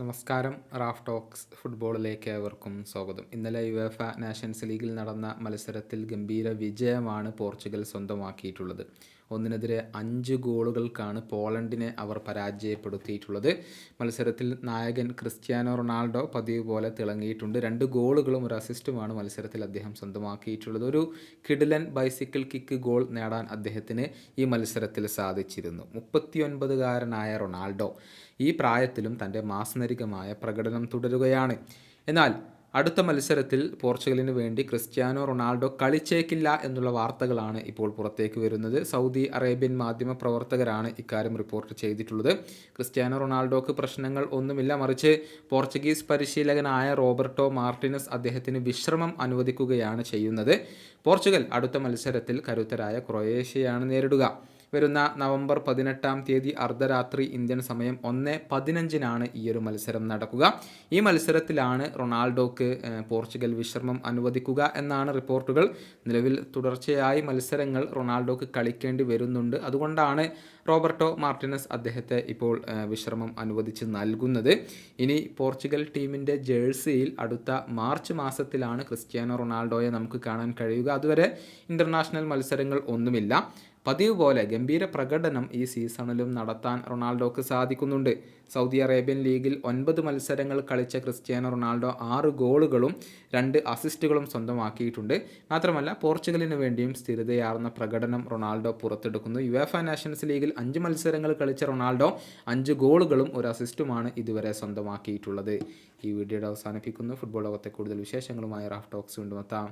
നമസ്കാരം. Raf talks ഫുട്ബോളിലേക്ക് ഏവർക്കും സ്വാഗതം. ഇന്നലെ യുവേഫ നാഷൻസ് ലീഗിൽ നടന്ന മത്സരത്തിൽ ഗംഭീര വിജയമാണ് പോർച്ചുഗൽ സ്വന്തമാക്കിയിട്ടുള്ളത്. 1-5 ഗോളുകൾക്കാണ് പോളണ്ടിനെ അവർ പരാജയപ്പെടുത്തിയിട്ടുള്ളത്. മത്സരത്തിൽ നായകൻ ക്രിസ്ത്യാനോ റൊണാൾഡോ പതിവ് പോലെ തിളങ്ങിയിട്ടുണ്ട്. 2 ഗോളുകളും ഒരു അസിസ്റ്റുമാണ് മത്സരത്തിൽ അദ്ദേഹം സ്വന്തമാക്കിയിട്ടുള്ളത്. ഒരു കിടിലൻ ബൈസിക്കിൾ കിക്ക് ഗോൾ നേടാൻ അദ്ദേഹത്തിന് ഈ മത്സരത്തിൽ സാധിച്ചിരുന്നു. 39-കാരനായ റൊണാൾഡോ ഈ പ്രായത്തിലും തൻ്റെ മാസ്മരികമായ പ്രകടനം തുടരുകയാണ്. എന്നാൽ അടുത്ത മത്സരത്തിൽ പോർച്ചുഗലിന് വേണ്ടി ക്രിസ്ത്യാനോ റൊണാൾഡോ കളിച്ചേക്കില്ല എന്നുള്ള വാർത്തകളാണ് ഇപ്പോൾ പുറത്തേക്ക് വരുന്നത്. സൗദി അറേബ്യൻ മാധ്യമ പ്രവർത്തകരാണ് ഇക്കാര്യം റിപ്പോർട്ട് ചെയ്തിട്ടുള്ളത്. ക്രിസ്ത്യാനോ റൊണാൾഡോക്ക് പ്രശ്നങ്ങൾ ഒന്നുമില്ല, മറിച്ച് പോർച്ചുഗീസ് പരിശീലകനായ റോബർട്ടോ മാർട്ടിനസ് അദ്ദേഹത്തിന് വിശ്രമം അനുവദിക്കുകയാണ് ചെയ്യുന്നത്. പോർച്ചുഗൽ അടുത്ത മത്സരത്തിൽ കരുത്തരായ ക്രൊയേഷ്യയാണ് നേരിടുക. വരുന്ന നവംബർ 18 അർദ്ധരാത്രി ഇന്ത്യൻ സമയം 1:15 ഈ ഒരു മത്സരം നടക്കുക. ഈ മത്സരത്തിലാണ് റൊണാൾഡോക്ക് പോർച്ചുഗൽ വിശ്രമം അനുവദിക്കുക എന്നാണ് റിപ്പോർട്ടുകൾ. നിലവിൽ തുടർച്ചയായി മത്സരങ്ങൾ റൊണാൾഡോക്ക് കളിക്കേണ്ടി വരുന്നുണ്ട്. അതുകൊണ്ടാണ് റോബർട്ടോ മാർട്ടിനസ് അദ്ദേഹത്തെ ഇപ്പോൾ വിശ്രമം അനുവദിച്ച് നൽകുന്നത്. ഇനി പോർച്ചുഗൽ ടീമിൻ്റെ ജേഴ്സിയിൽ അടുത്ത മാർച്ച് മാസത്തിലാണ് ക്രിസ്ത്യാനോ റൊണാൾഡോയെ നമുക്ക് കാണാൻ കഴിയുക. അതുവരെ ഇൻ്റർനാഷണൽ മത്സരങ്ങൾ ഒന്നുമില്ല. പതിവ് പോലെ ഗംഭീര പ്രകടനം ഈ സീസണിലും നടത്താൻ റൊണാൾഡോക്ക് സാധിക്കുന്നുണ്ട്. സൗദി അറേബ്യൻ ലീഗിൽ 9 മത്സരങ്ങൾ കളിച്ച ക്രിസ്ത്യാനോ റൊണാൾഡോ 6 ഗോളുകളും 2 അസിസ്റ്റുകളും സ്വന്തമാക്കിയിട്ടുണ്ട്. മാത്രമല്ല പോർച്ചുഗലിന് വേണ്ടിയും സ്ഥിരതയാർന്ന പ്രകടനം റൊണാൾഡോ പുറത്തെടുക്കുന്നു. യുവേഫ നാഷൻസ് ലീഗിൽ 5 മത്സരങ്ങൾ കളിച്ച റൊണാൾഡോ 5 ഗോളുകളും 1 അസിസ്റ്റുമാണ് ഇതുവരെ സ്വന്തമാക്കിയിട്ടുള്ളത്. ഈ വീഡിയോയുടെ അവസാനിപ്പിക്കുന്നു. ഫുട്ബോൾ ലോകത്തെ കൂടുതൽ വിശേഷങ്ങളുമായി റാഫ് ടോക്സ് വീണ്ടും എത്താം.